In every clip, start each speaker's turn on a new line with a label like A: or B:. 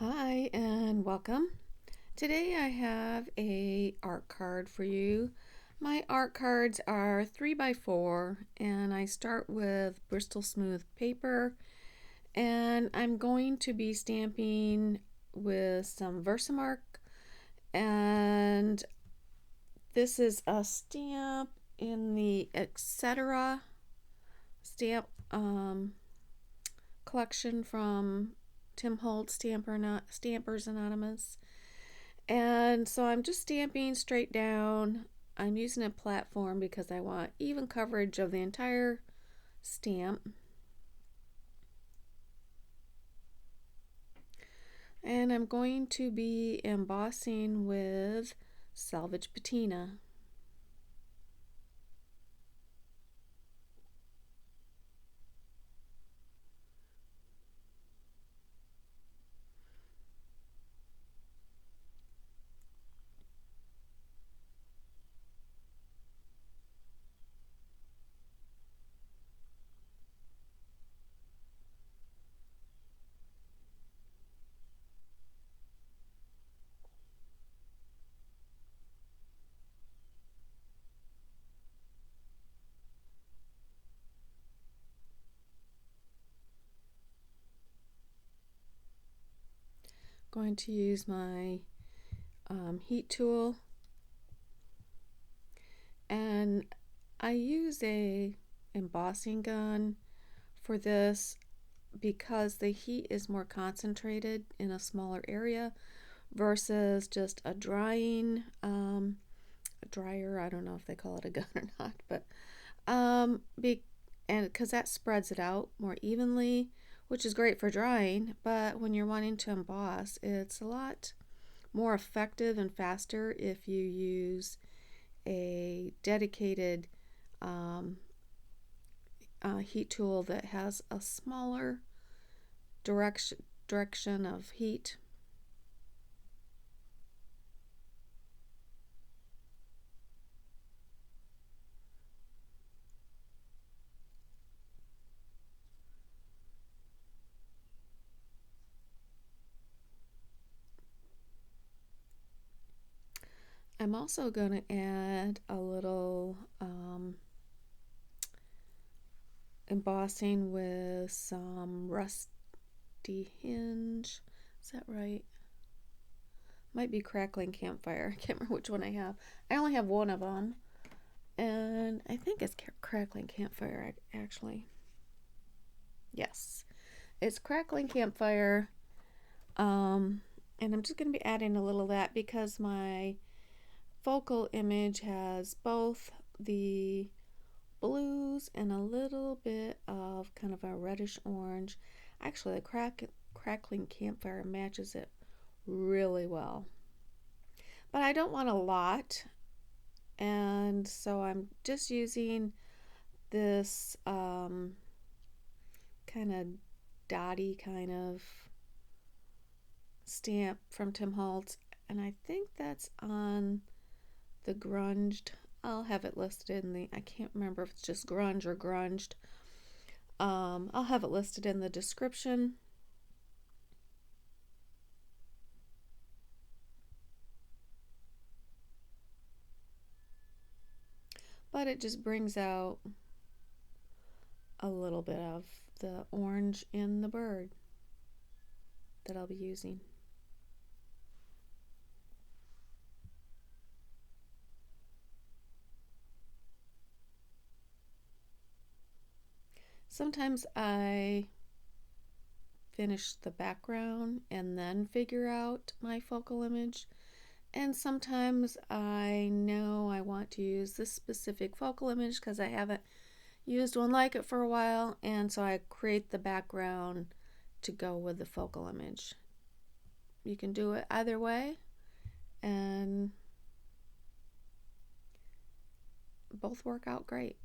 A: Hi and welcome. Today I have a art card for you. My art cards are 3x4 and I start with Bristol Smooth paper, and I'm going to be stamping with some Versamark, and this is a stamp in the Etc. stamp collection from Tim Holtz, Stampers Anonymous. And so I'm just stamping straight down. I'm using a platform because I want even coverage of the entire stamp. And I'm going to be embossing with salvaged patina. Going to use my heat tool, and I use a embossing gun for this because the heat is more concentrated in a smaller area versus just a drying dryer. I don't know if they call it a gun or not, but and because that spreads it out more evenly, which is great for drying. But when you're wanting to emboss, it's a lot more effective and faster if you use a dedicated heat tool that has a smaller direction of heat. I'm also going to add a little embossing with some rusty hinge. Is that right? Might be crackling campfire. I can't remember which one I have. I only have one of them, and I think it's crackling campfire actually. Yes, it's crackling campfire. And I'm just going to be adding a little of that because my focal image has both the blues and a little bit of kind of a reddish orange. Actually, the crackling campfire matches it really well. But I don't want a lot, and so I'm just using this kind of dotty kind of stamp from Tim Holtz, and I think that's on the grunged. I'll have it listed in the, I can't remember if it's just grunge or grunged. I'll have it listed in the description. But it just brings out a little bit of the orange in the bird that I'll be using. Sometimes I finish the background and then figure out my focal image, and sometimes I know I want to use this specific focal image because I haven't used one like it for a while, and so I create the background to go with the focal image. You can do it either way, and both work out great.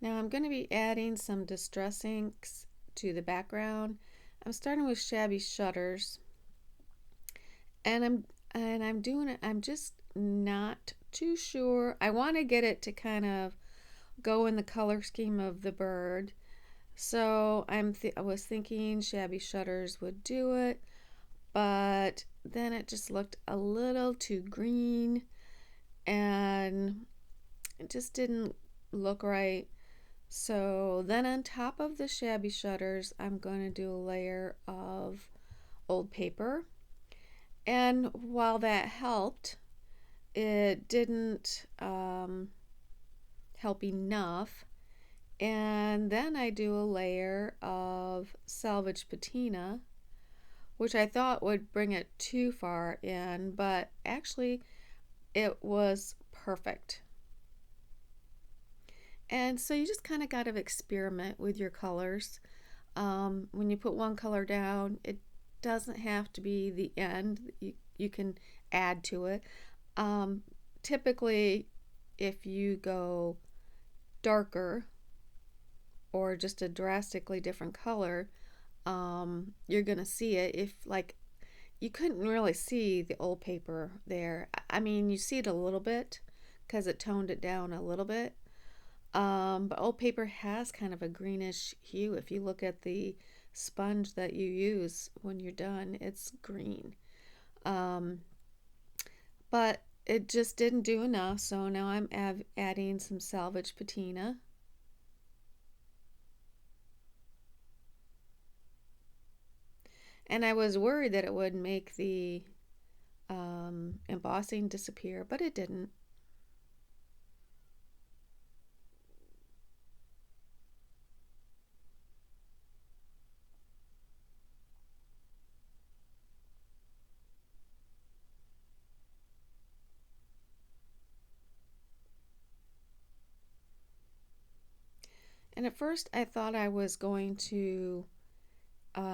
A: Now I'm going to be adding some distress inks to the background. I'm starting with Shabby Shutters, and I'm doing it. I'm just not too sure. I want to get it to kind of go in the color scheme of the bird. So I was thinking shabby shutters would do it, but then it just looked a little too green and it just didn't look right. So then on top of the shabby shutters, I'm going to do a layer of old paper. And while that helped, it didn't help enough. And then I do a layer of salvaged patina, which I thought would bring it too far in, but actually it was perfect. And so you just kind of got to experiment with your colors. When you put one color down, it doesn't have to be the end. You can add to it. Typically, if you go darker or just a drastically different color, you're going to see it. If like you couldn't really see the old paper there. I mean, you see it a little bit because it toned it down a little bit. But old paper has kind of a greenish hue. If you look at the sponge that you use when you're done, it's green. But it just didn't do enough, so now I'm adding some salvage patina. And I was worried that it would make the embossing disappear, but it didn't. And at first I thought I was going to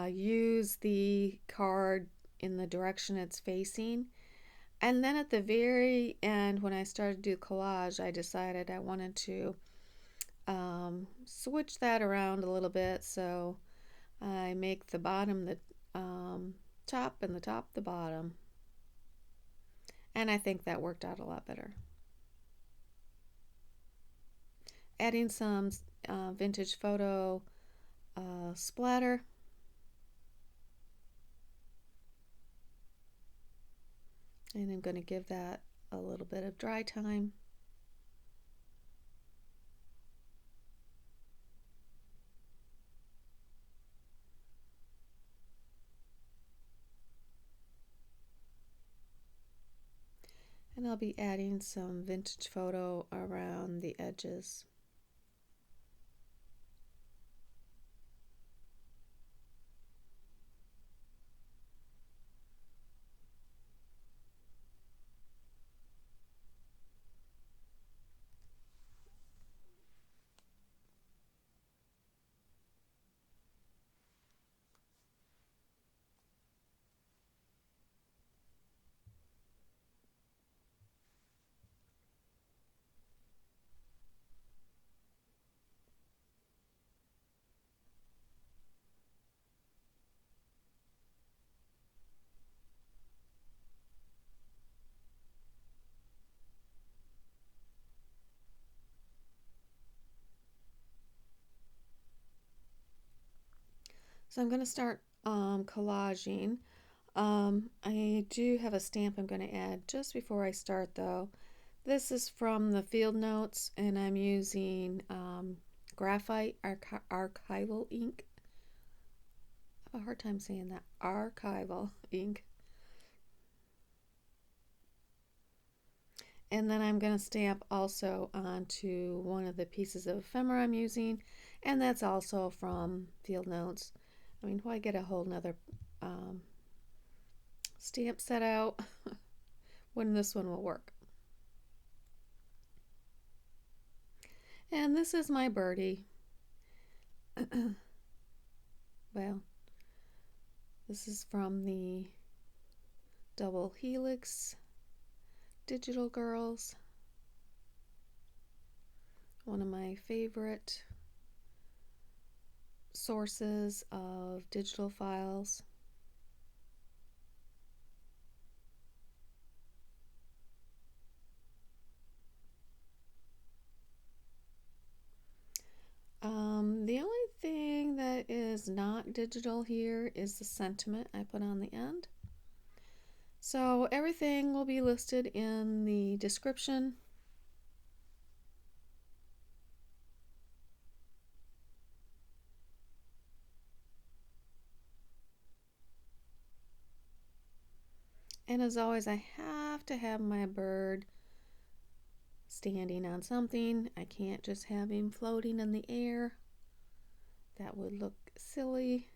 A: use the card in the direction it's facing. And then at the very end, when I started to do collage, I decided I wanted to switch that around a little bit. So I make the bottom the top and the top the bottom. And I think that worked out a lot better. Adding some vintage photo splatter. And I'm going to give that a little bit of dry time. And I'll be adding some vintage photo around the edges. So I'm going to start collaging. I do have a stamp I'm going to add just before I start though. This is from the field notes and I'm using graphite archival ink. I have a hard time saying that. Archival ink. And then I'm going to stamp also onto one of the pieces of ephemera I'm using, and that's also from field notes. I mean, why get a whole nother stamp set out when this one will work? And this is my birdie. Well, this is from the Double Helix Digital Girls. One of my favorite sources of digital files. not digital here is the sentiment I put on the end. So everything will be listed in the description. And as always, I have to have my bird standing on something. I can't just have him floating in the air. That would look silly.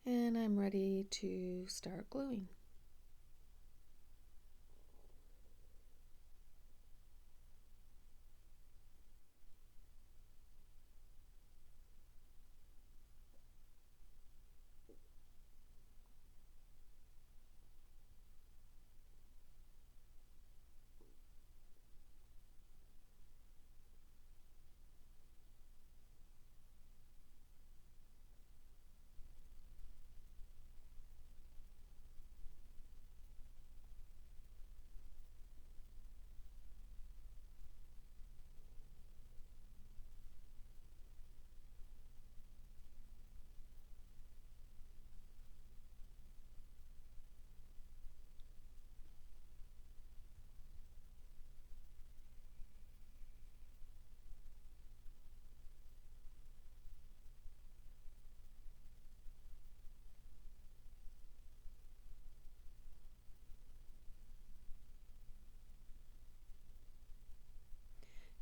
A: And I'm ready to start gluing.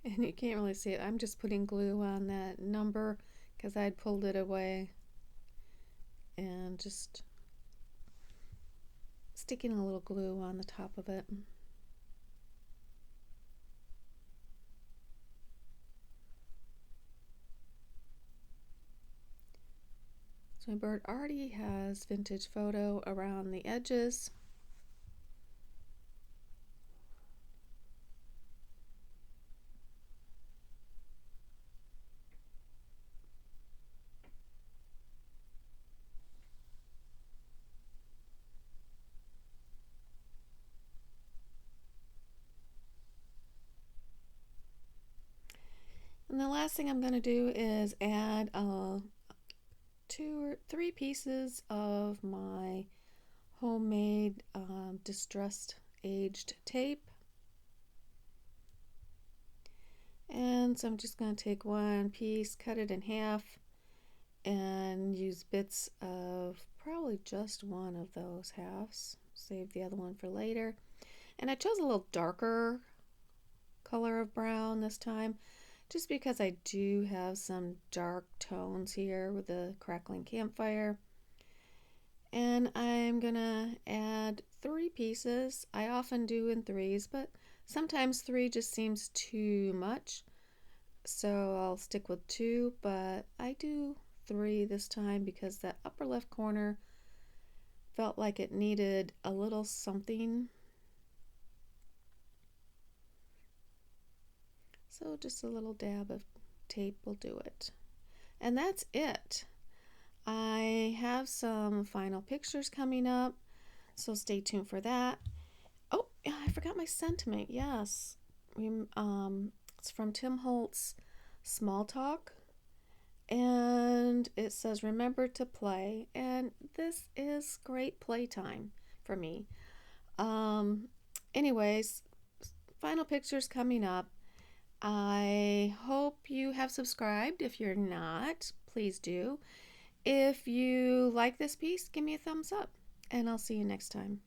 A: And you can't really see it. I'm just putting glue on that number because I'd pulled it away and just sticking a little glue on the top of it. So my bird already has vintage photo around the edges. And the last thing I'm going to do is add 2 or 3 pieces of my homemade distressed aged tape. And so I'm just going to take one piece, cut it in half, and use bits of probably just one of those halves. Save the other one for later. And I chose a little darker color of brown this time, just because I do have some dark tones here with the crackling campfire. And I'm gonna add 3 pieces. I often do in 3s, but sometimes 3 just seems too much, so I'll stick with 2, but I do 3 this time because that upper left corner felt like it needed a little something. So just a little dab of tape will do it. And that's it. I have some final pictures coming up, so stay tuned for that. Oh, I forgot my sentiment. Yes. It's from Tim Holtz, Small Talk. And it says, remember to play. And this is great playtime for me. Anyways, final pictures coming up. I hope you have subscribed. If you're not, please do. If you like this piece, give me a thumbs up, and I'll see you next time.